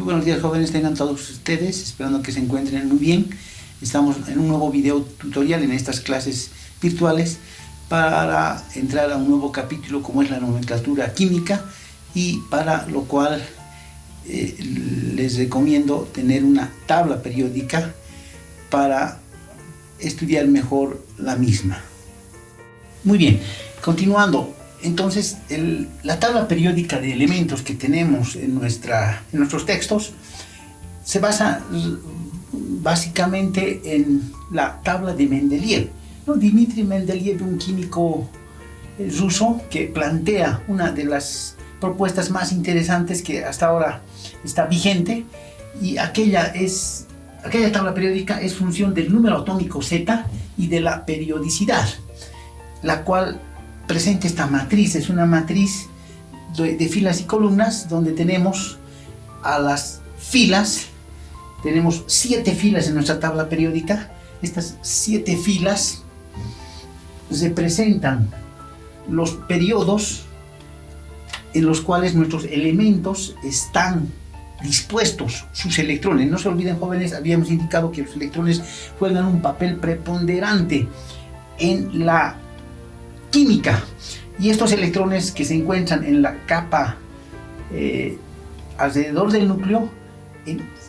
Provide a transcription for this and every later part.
buenos días, jóvenes, tengan todos ustedes, esperando que se encuentren muy bien. Estamos en un nuevo video tutorial en estas clases virtuales para entrar a un nuevo capítulo como es la nomenclatura química, y para lo cual les recomiendo tener una tabla periódica para estudiar mejor la misma. Muy bien, continuando. Entonces, la tabla periódica de elementos que tenemos en nuestros textos se basa básicamente en la tabla de Mendeleev, ¿no? Dmitri Mendeleev, un químico ruso que plantea una de las propuestas más interesantes que hasta ahora está vigente, y aquella tabla periódica es función del número atómico Z y de la periodicidad, la cual presenta esta matriz. Es una matriz de filas y columnas donde tenemos a las filas, tenemos 7 filas en nuestra tabla periódica. Estas 7 filas representan los periodos en los cuales nuestros elementos están dispuestos, sus electrones. No se olviden, jóvenes, habíamos indicado que los electrones juegan un papel preponderante en la química, y estos electrones que se encuentran en la capa alrededor del núcleo,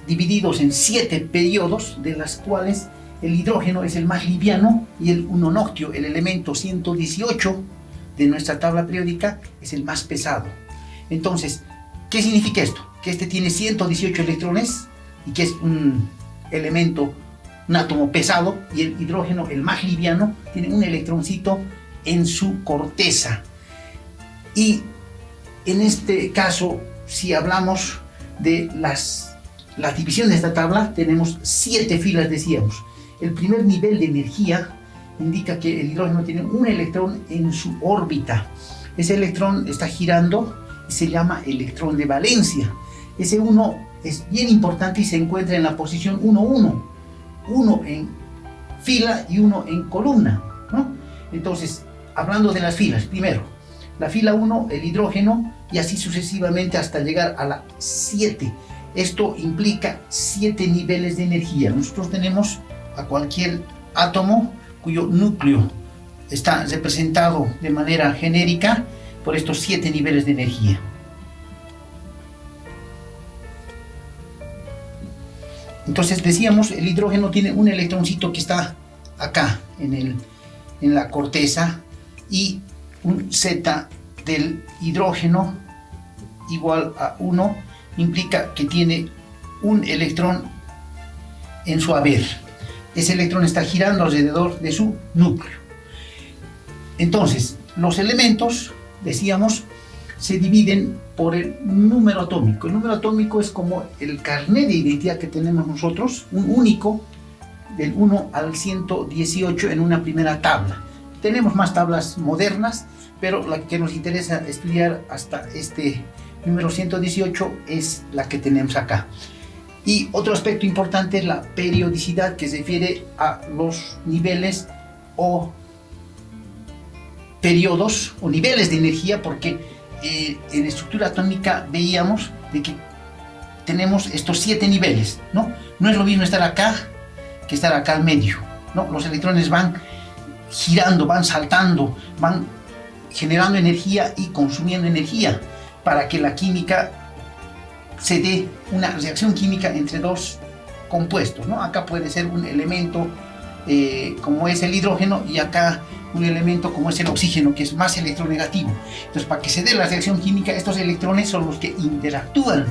divididos en 7 periodos, de las cuales el hidrógeno es el más liviano y el 1-noctio, el elemento 118 de nuestra tabla periódica, es el más pesado. Entonces, ¿qué significa esto? Que este tiene 118 electrones y que es un elemento, un átomo pesado, y el hidrógeno, el más liviano, tiene un electroncito en su corteza. Y en este caso, si hablamos de la división de esta tabla, tenemos 7 filas, decíamos. El primer nivel de energía indica que el hidrógeno tiene un electrón en su órbita. Ese electrón está girando y se llama electrón de valencia. Ese 1 es bien importante y se encuentra en la posición 1-1. 1 en fila y 1 en columna, ¿no? Entonces, hablando de las filas, primero, la fila 1, el hidrógeno, y así sucesivamente hasta llegar a la 7. Esto implica 7 niveles de energía. Nosotros tenemos a cualquier átomo cuyo núcleo está representado de manera genérica por estos 7 niveles de energía. Entonces decíamos, el hidrógeno tiene un electroncito que está acá en la corteza, y un Z del hidrógeno igual a 1 implica que tiene un electrón en su haber. Ese electrón está girando alrededor de su núcleo. Entonces, los elementos, decíamos, se dividen por el número atómico. El número atómico es como el carnet de identidad que tenemos nosotros, un único, del 1 al 118 en una primera tabla. Tenemos más tablas modernas, pero la que nos interesa estudiar hasta este número 118 es la que tenemos acá. Y otro aspecto importante es la periodicidad, que se refiere a los niveles o periodos o niveles de energía, porque en la estructura atómica veíamos de que tenemos estos 7 niveles, ¿no? No es lo mismo estar acá que estar acá al medio, ¿no? Los electrones van girando, van saltando, van generando energía y consumiendo energía para que la química se dé una reacción química entre dos compuestos, ¿no? Acá puede ser un elemento como es el hidrógeno, y acá un elemento como es el oxígeno, que es más electronegativo. Entonces, para que se dé la reacción química, estos electrones son los que interactúan.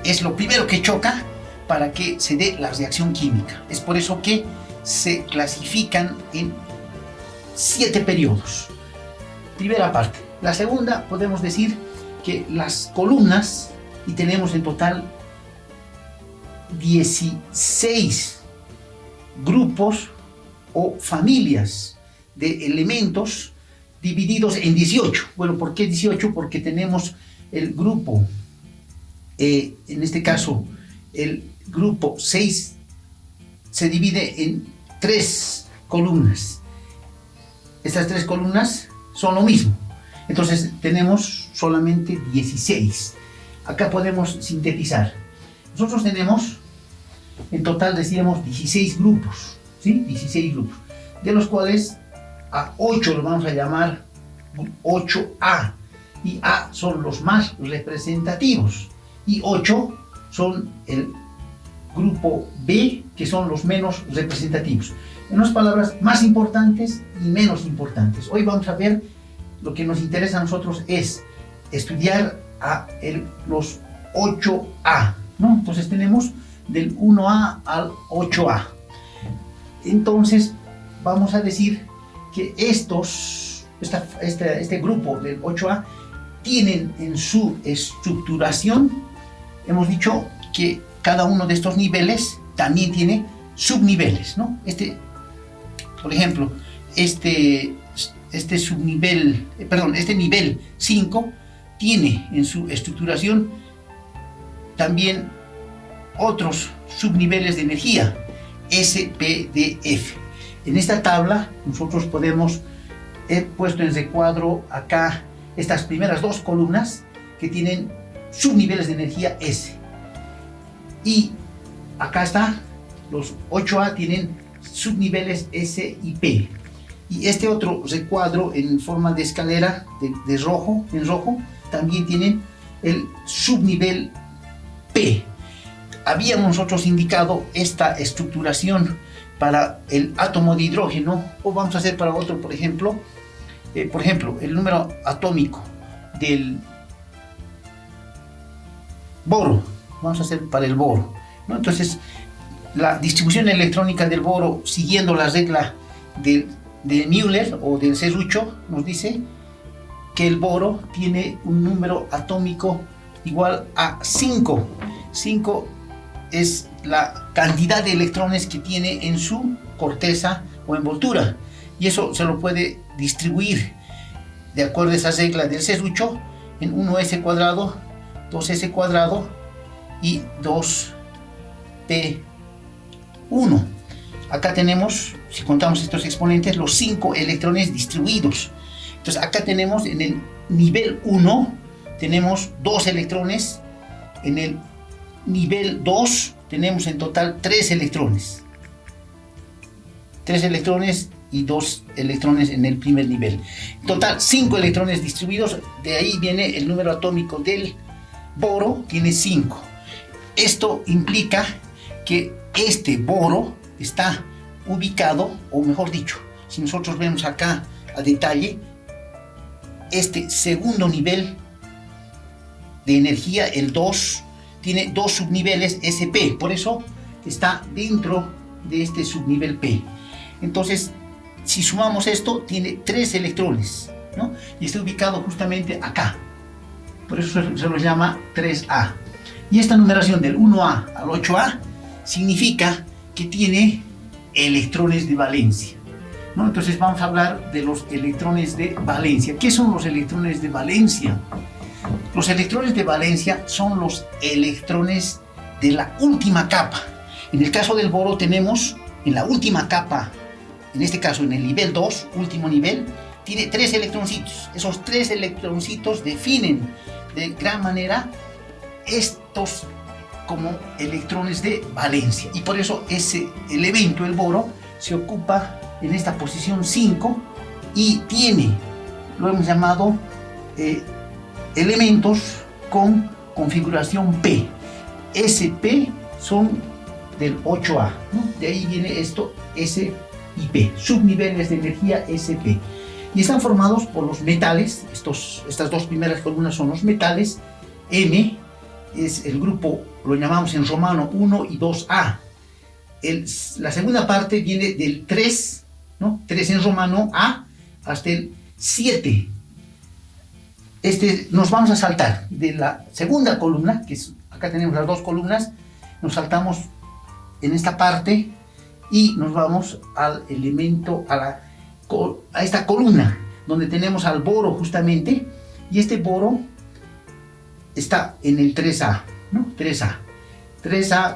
Es lo primero que choca para que se dé la reacción química. Es por eso que se clasifican en 7 periodos. Primera parte. La segunda, podemos decir que las columnas, y tenemos en total 16 grupos o familias de elementos divididos en 18. Bueno, ¿por qué 18? Porque tenemos el grupo, en este caso, el grupo 6 se divide en 3 columnas. Estas 3 columnas son lo mismo. Entonces tenemos solamente 16. Acá podemos sintetizar nosotros tenemos, en total decíamos 16 grupos, ¿sí? 16 grupos, de los cuales a 8 los vamos a llamar 8A, y A son los más representativos, y 8 son el grupo B, que son los menos representativos. En unas palabras, más importantes y menos importantes. Hoy vamos a ver, lo que nos interesa a nosotros es estudiar los 8A, ¿no? Entonces tenemos del 1A al 8A. Entonces vamos a decir que este grupo del 8A tienen en su estructuración, hemos dicho que cada uno de estos niveles también tiene subniveles, ¿no? Por ejemplo, este nivel 5 tiene en su estructuración también otros subniveles de energía, S, P, D, F. En esta tabla nosotros he puesto en recuadro acá estas primeras dos columnas que tienen subniveles de energía S. Y acá está, los 8A tienen subniveles S y P. Y este otro recuadro en forma de escalera en rojo, también tienen el subnivel P. Habíamos nosotros indicado esta estructuración para el átomo de hidrógeno, o vamos a hacer para otro, por ejemplo, el número atómico del boro. Vamos a hacer para el boro, ¿no? Entonces, la distribución electrónica del boro, siguiendo la regla de Müller o del serrucho, nos dice que el boro tiene un número atómico igual a 5. 5 es la cantidad de electrones que tiene en su corteza o envoltura, y eso se lo puede distribuir de acuerdo a esa regla del serrucho en 1s cuadrado, 2s cuadrado y 2p1. Acá tenemos, si contamos estos exponentes, los 5 electrones distribuidos. Entonces acá tenemos en el nivel 1 tenemos 2 electrones, en el nivel 2 tenemos en total 3 electrones. 3 electrones y 2 electrones en el primer nivel. En total 5 electrones distribuidos, de ahí viene el número atómico del boro, tiene 5. Esto implica que este boro está ubicado, o mejor dicho, si nosotros vemos acá a detalle, este segundo nivel de energía, el 2, tiene 2 subniveles SP, por eso está dentro de este subnivel P. Entonces, si sumamos esto, tiene 3 electrones, ¿no? Y está ubicado justamente acá, por eso se lo llama 3A. Y esta numeración del 1A al 8A significa que tiene electrones de valencia, ¿no? Entonces vamos a hablar de los electrones de valencia. ¿Qué son los electrones de valencia? Los electrones de valencia son los electrones de la última capa. En el caso del boro tenemos en la última capa, en este caso en el nivel 2, último nivel, tiene 3 electroncitos. Esos 3 electroncitos definen de gran manera estos como electrones de valencia, y por eso ese elemento, el boro, se ocupa en esta posición 5 y tiene, lo hemos llamado elementos con configuración P. SP son del 8A, ¿no? De ahí viene esto, S y P, subniveles de energía SP, y están formados por los metales. Estas dos primeras columnas son los metales. M es el grupo, lo llamamos en romano 1 y 2A. La segunda parte viene del 3, ¿no? 3 en romano, A, hasta el 7. Nos vamos a saltar de la segunda columna, que es, acá tenemos las dos columnas, nos saltamos en esta parte y nos vamos al elemento, a esta columna, donde tenemos al boro justamente, y este boro está en el 3A, ¿no? 3A,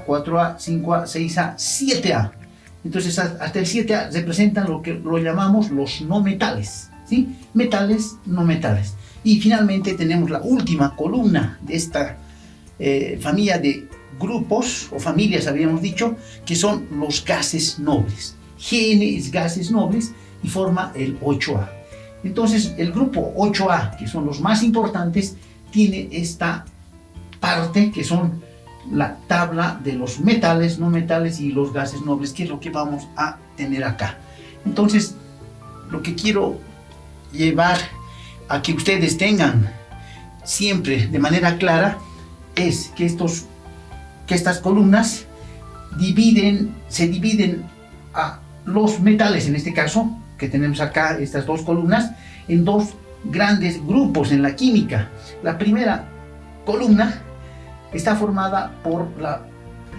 4A, 5A, 6A, 7A. Entonces hasta el 7A representan lo que lo llamamos los no metales, ¿sí? Metales, no metales. Y finalmente tenemos la última columna de esta familia de grupos o familias, habíamos dicho, que son los gases nobles. Gn es gases nobles y forma el 8A. Entonces, el grupo 8A, que son los más importantes, tiene esta parte que son la tabla de los metales, no metales y los gases nobles, que es lo que vamos a tener acá. Entonces, lo que quiero llevar a que ustedes tengan siempre de manera clara es que estas columnas se dividen a los metales, en este caso, que tenemos acá estas dos columnas, en dos grandes grupos en la química. La primera columna está formada por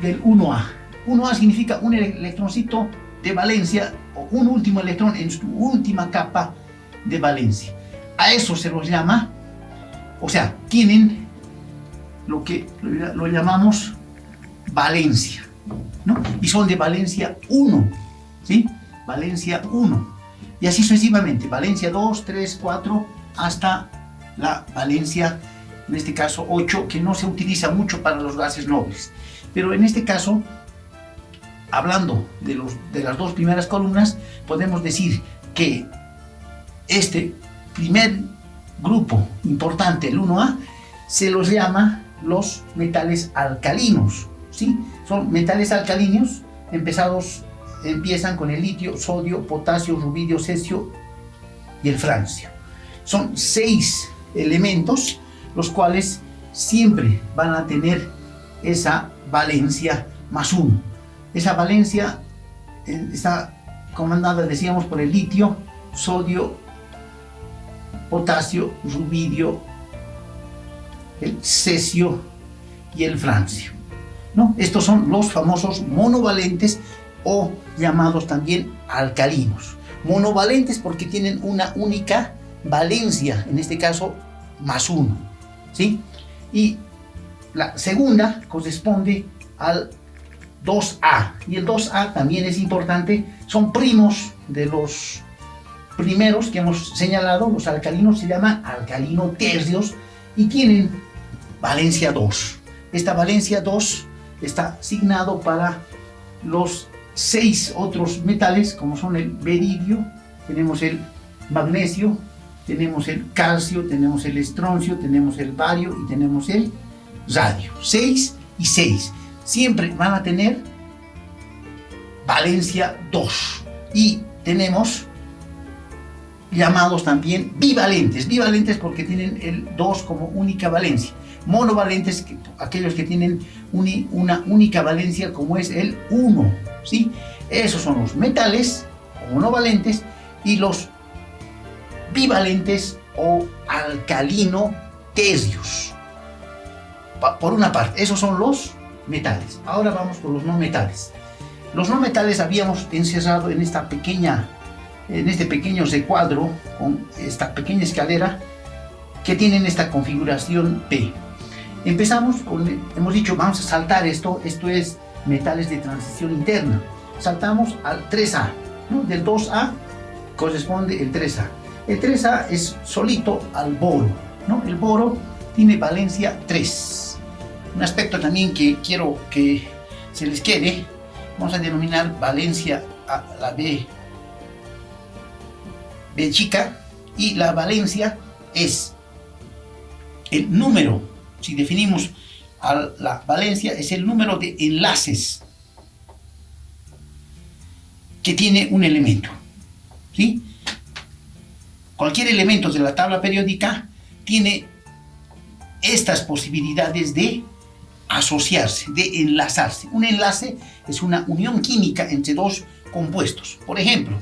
del 1A. 1A significa un electroncito de valencia o un último electrón en su última capa de valencia. A eso se los llama, o sea, tienen lo que lo llamamos valencia, ¿no? Y son de valencia 1, ¿sí? Valencia 1. Y así sucesivamente, valencia 2, 3, 4, hasta la valencia, en este caso 8, que no se utiliza mucho para los gases nobles. Pero en este caso, hablando de las dos primeras columnas, podemos decir que este primer grupo importante, el 1A, se los llama los metales alcalinos, ¿sí? Son metales alcalinos, empiezan con el litio, sodio, potasio, rubidio, cesio y el francio. Son 6 elementos, los cuales siempre van a tener esa valencia más 1. Esa valencia está comandada, decíamos, por el litio, sodio, potasio, rubidio, el cesio y el francio, ¿no? Estos son los famosos monovalentes o llamados también alcalinos. Monovalentes porque tienen una única valencia, en este caso más 1, ¿sí? Y la segunda corresponde al 2A, y el 2A también es importante, son primos de los primeros que hemos señalado. Los alcalinos se llaman alcalino tercios y tienen valencia 2. Esta valencia 2 está asignado para los 6 otros metales, como son el beridio, tenemos el magnesio, tenemos el calcio, tenemos el estroncio, tenemos el bario y tenemos el radio. 6 y 6 siempre van a tener valencia 2. Y tenemos llamados también bivalentes. Bivalentes porque tienen el 2 como única valencia. Monovalentes, aquellos que tienen una única valencia, como es el 1, ¿sí? Esos son los metales o monovalentes, y los bivalentes o alcalino tercios. Por una parte, esos son los metales. Ahora vamos con los no metales. Los no metales habíamos encerrado en este pequeño recuadro, con esta pequeña escalera, que tienen esta configuración P. Empezamos hemos dicho, vamos a saltar esto es metales de transición interna. Saltamos al 3A, ¿no? Del 2A corresponde el 3A. El 3A es solito al boro, ¿no? El boro tiene valencia 3. Un aspecto también que quiero que se les quede, vamos a denominar valencia a la B chica, y la valencia es el número. Si definimos a la valencia, es el número de enlaces que tiene un elemento, ¿sí? Cualquier elemento de la tabla periódica tiene estas posibilidades de asociarse, de enlazarse. Un enlace es una unión química entre dos compuestos. Por ejemplo,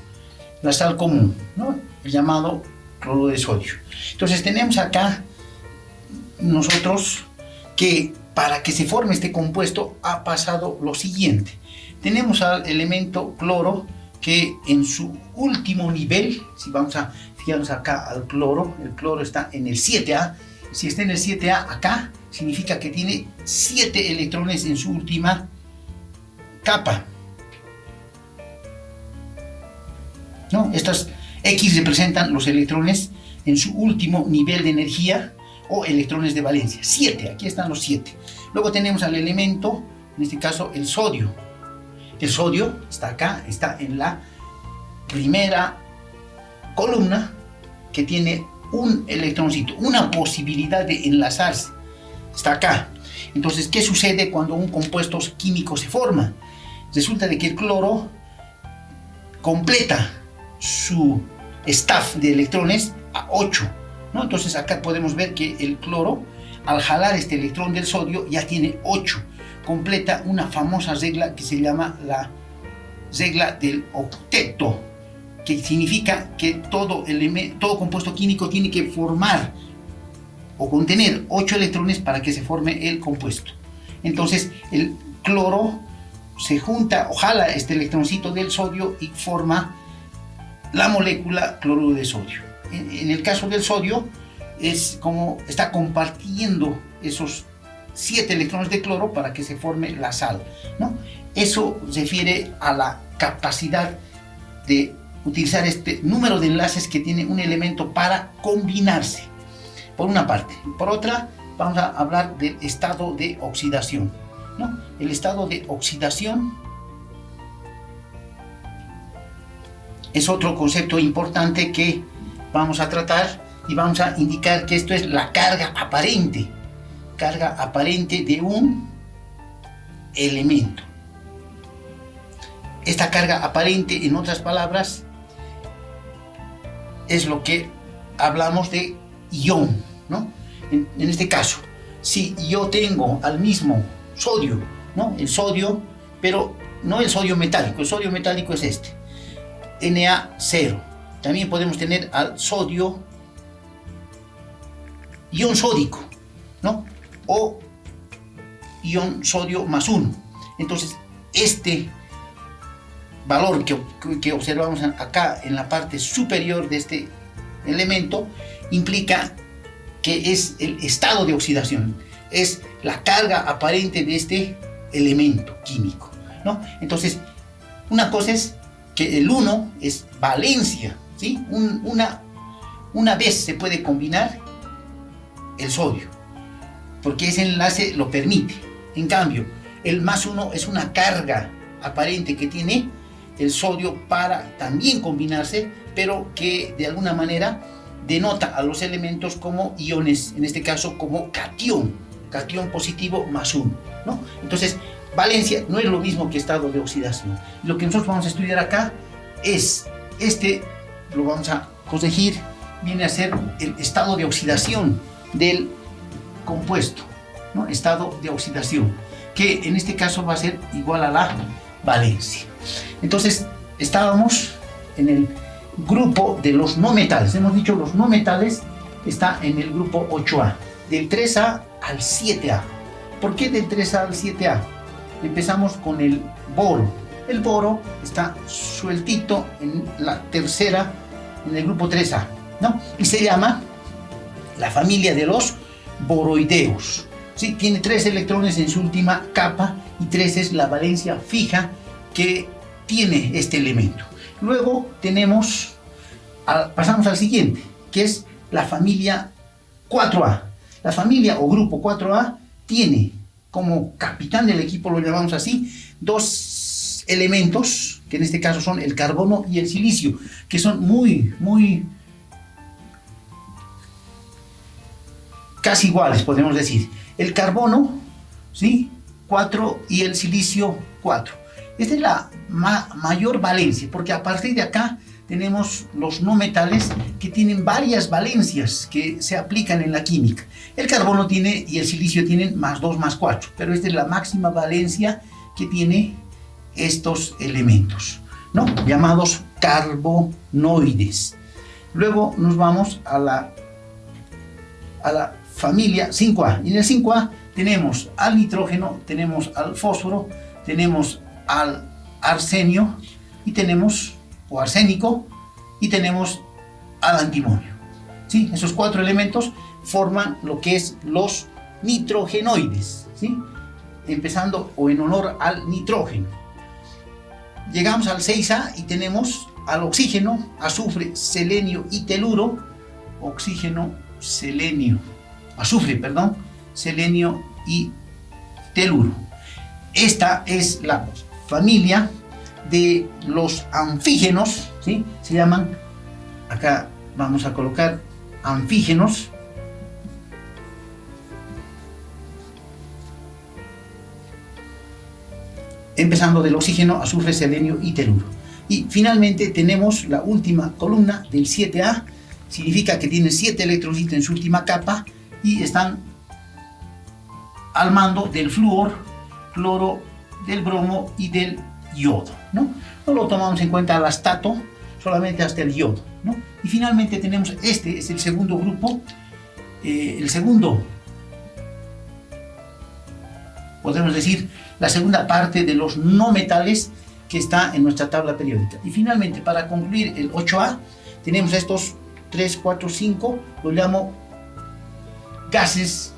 la sal común, ¿no? El llamado cloro de sodio. Entonces tenemos acá nosotros que para que se forme este compuesto ha pasado lo siguiente. Tenemos al elemento cloro que en su último nivel, si vamos a fijarnos acá al cloro, el cloro está en el 7A. Si está en el 7A acá, significa que tiene 7 electrones en su última capa, ¿no? Estas X representan los electrones en su último nivel de energía, o electrones de valencia. 7, aquí están los 7. Luego tenemos al elemento, en este caso el sodio. El sodio está acá, está en la primera columna, que tiene un electroncito, una posibilidad de enlazarse. Está acá. Entonces, ¿qué sucede cuando un compuesto químico se forma? Resulta de que el cloro completa su staff de electrones a 8, ¿no? Entonces acá podemos ver que el cloro, al jalar este electrón del sodio, ya tiene 8. Completa una famosa regla que se llama la regla del octeto, que significa que todo compuesto químico tiene que formar o contener 8 electrones para que se forme el compuesto. Entonces el cloro se junta o jala este electroncito del sodio y forma la molécula cloruro de sodio. En el caso del sodio, es como está compartiendo esos 7 electrones de cloro para que se forme la sal, ¿no? Eso refiere a la capacidad de utilizar este número de enlaces que tiene un elemento para combinarse, por una parte. Por otra, vamos a hablar del estado de oxidación, ¿no? El estado de oxidación es otro concepto importante que vamos a tratar y vamos a indicar que esto es la carga aparente de un elemento. Esta carga aparente, en otras palabras, es lo que hablamos de ion, ¿no? En este caso, si yo tengo al mismo sodio, ¿no? El sodio, pero no el sodio metálico. El sodio metálico es este, Na0. También podemos tener al sodio, ion sódico, ¿no? O ion sodio más 1. Entonces, este valor que observamos acá en la parte superior de este elemento implica que es el estado de oxidación, es la carga aparente de este elemento químico, ¿no? Entonces, una cosa es que el 1 es valencia, ¿sí? Una vez se puede combinar el sodio, porque ese enlace lo permite. En cambio, el más 1 es una carga aparente que tiene el sodio para también combinarse, pero que de alguna manera denota a los elementos como iones, en este caso como catión positivo más 1, ¿no? Entonces, valencia no es lo mismo que estado de oxidación. Lo que nosotros vamos a estudiar acá es lo vamos a corregir, viene a ser el estado de oxidación del compuesto, ¿no? Estado de oxidación, que en este caso va a ser igual a la valencia. Entonces, estábamos en el grupo de los no metales. Hemos dicho los no metales está en el grupo 8A, del 3A al 7A. ¿Por qué del 3A al 7A? Empezamos con el boro. El boro está sueltito en la tercera, en el grupo 3A, ¿no? Y se llama la familia de los boroideos. ¿Sí? Tiene 3 electrones en su última capa y 3 es la valencia fija que tiene este elemento. Luego pasamos al siguiente, que es la familia 4A. La familia o grupo 4A tiene como capitán del equipo, lo llamamos así, 2 elementos, que en este caso son el carbono y el silicio, que son muy casi iguales, podemos decir. El carbono, ¿sí? 4 y el silicio 4. Esta es la mayor valencia, porque a partir de acá tenemos los no metales que tienen varias valencias que se aplican en la química. El carbono tiene y el silicio tienen más 2 más 4, pero esta es la máxima valencia que tiene estos elementos, ¿no? Llamados carbonoides. Luego nos vamos a la familia 5A. Y en el 5A tenemos al nitrógeno, tenemos al fósforo, tenemos al arsenio y tenemos, o arsénico, y tenemos al antimonio. ¿Sí? Esos 4 elementos forman lo que es los nitrogenoides, ¿sí? Empezando o en honor al nitrógeno. Llegamos al 6A y tenemos al oxígeno, azufre, selenio y teluro. Oxígeno, selenio azufre, perdón, selenio y teluro. Esta es la familia de los anfígenos, ¿sí? Se llaman, acá vamos a colocar anfígenos. Empezando del oxígeno, azufre, selenio y teluro. Y finalmente tenemos la última columna del 7A, significa que tiene 7 electrolitos en su última capa y están al mando del flúor, cloro, del bromo y del yodo, ¿no? No lo tomamos en cuenta al astato, solamente hasta el yodo, ¿no? Y finalmente tenemos, este es el segundo grupo, podemos decir, la segunda parte de los no metales que está en nuestra tabla periódica. Y finalmente, para concluir el 8A, tenemos estos 3, 4, 5, los llamo gases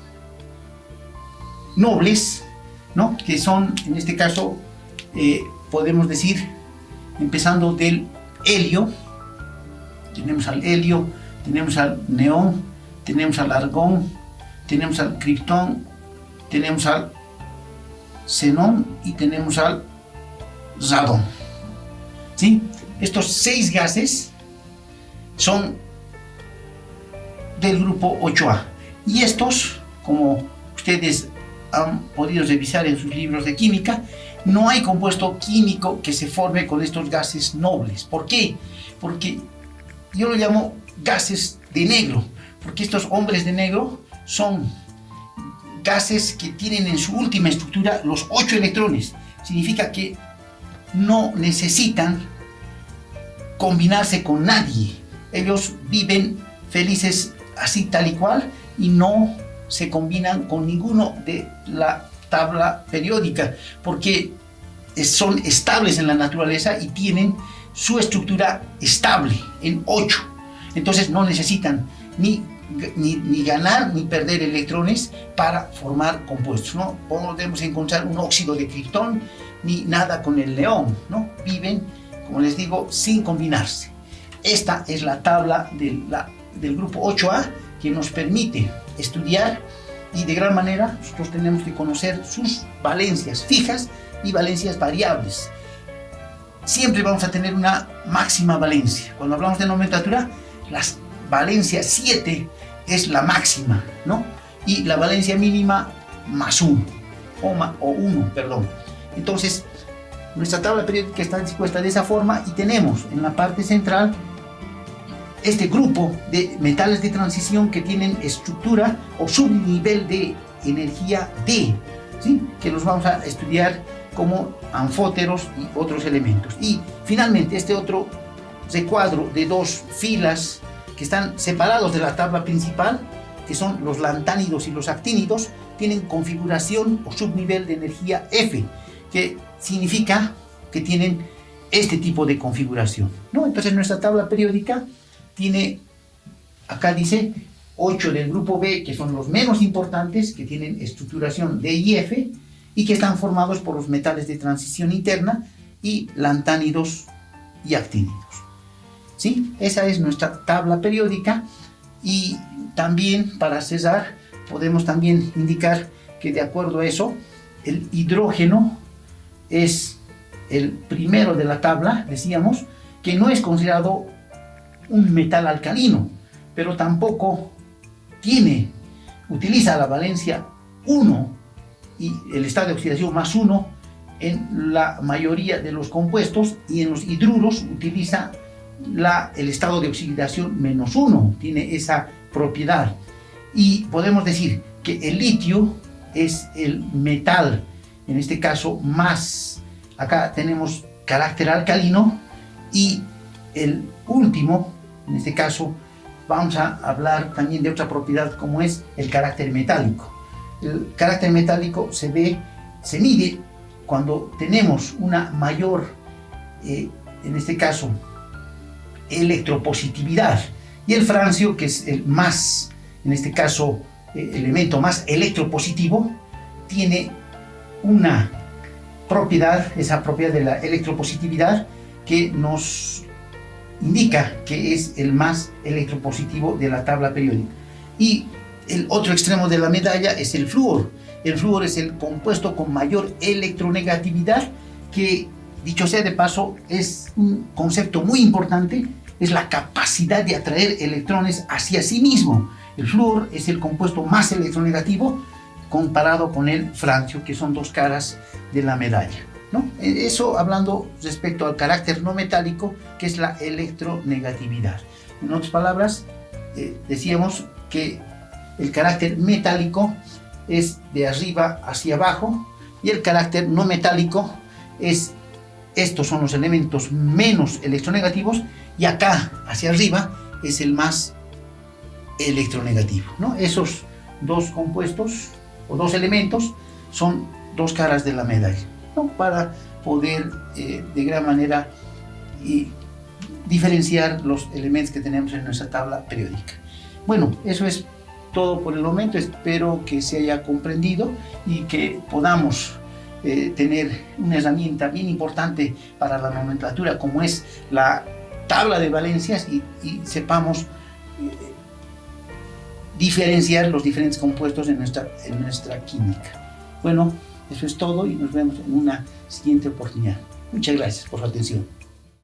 nobles, ¿no? Que son, en este caso, podemos decir, empezando del helio, tenemos al helio, tenemos al neón, tenemos al argón, tenemos al criptón, tenemos al xenón y tenemos al radón, ¿sí? Estos 6 gases son del grupo 8A y estos, como ustedes han podido revisar en sus libros de química, no hay compuesto químico que se forme con estos gases nobles. ¿Por qué? Porque yo lo llamo gases de negro, porque estos hombres de negro son gases que tienen en su última estructura los 8 electrones. Significa que no necesitan combinarse con nadie. Ellos viven felices así tal y cual y no se combinan con ninguno de la tabla periódica porque son estables en la naturaleza y tienen su estructura estable en 8. Entonces no necesitan ni ganar ni perder electrones para formar compuestos. No podemos encontrar un óxido de criptón ni nada con el neón, ¿no? Viven, como les digo, sin combinarse. Esta es la tabla del grupo 8A que nos permite estudiar y de gran manera nosotros tenemos que conocer sus valencias fijas y valencias variables. Siempre vamos a tener una máxima valencia. Cuando hablamos de nomenclatura, la valencia 7 es la máxima, ¿no? Y la valencia mínima más 1, o 1, perdón. Entonces, nuestra tabla periódica está dispuesta de esa forma y tenemos en la parte central este grupo de metales de transición que tienen estructura o subnivel de energía D, ¿sí? Que los vamos a estudiar como anfóteros y otros elementos. Y finalmente este otro recuadro de 2 filas que están separados de la tabla principal, que son los lantánidos y los actínidos, tienen configuración o subnivel de energía F, que significa que tienen este tipo de configuración, ¿no? Entonces nuestra tabla periódica tiene, acá dice 8 del grupo B, que son los menos importantes, que tienen estructuración D y F, y que están formados por los metales de transición interna y lantánidos y actínidos. ¿Sí? Esa es nuestra tabla periódica. Y también, para cerrar, podemos también indicar que de acuerdo a eso, el hidrógeno es el primero de la tabla, decíamos, que no es considerado un metal alcalino, pero tampoco utiliza la valencia 1 y el estado de oxidación más 1 en la mayoría de los compuestos, y en los hidruros utiliza el estado de oxidación menos 1, tiene esa propiedad. Y podemos decir que el litio es el metal, en este caso más, acá tenemos carácter alcalino, y el último, en este caso, vamos a hablar también de otra propiedad como es el carácter metálico. El carácter metálico se mide cuando tenemos una mayor, en este caso, electropositividad. Y el francio, que es el más, en este caso, elemento más electropositivo, tiene una propiedad, esa propiedad de la electropositividad, que nos indica que es el más electropositivo de la tabla periódica. Y El otro extremo de la medalla es el flúor. El flúor es el compuesto con mayor electronegatividad, que, dicho sea de paso, es un concepto muy importante, es la capacidad de atraer electrones hacia sí mismo. El flúor es el compuesto más electronegativo comparado con el francio, que son dos caras de la medalla, ¿no? Eso hablando respecto al carácter no metálico, que es la electronegatividad. En otras palabras, decíamos que el carácter metálico es de arriba hacia abajo y el carácter no metálico es, estos son los elementos menos electronegativos, y acá hacia arriba es el más electronegativo, ¿no? Esos dos compuestos o dos elementos son dos caras de la medalla, ¿no? Para poder de gran manera diferenciar los elementos que tenemos en nuestra tabla periódica. Bueno, eso es todo por el momento. Espero que se haya comprendido y que podamos tener una herramienta bien importante para la nomenclatura, como es la tabla de valencias, y sepamos diferenciar los diferentes compuestos en nuestra química. Bueno, eso es todo y nos vemos en una siguiente oportunidad. Muchas gracias por su atención.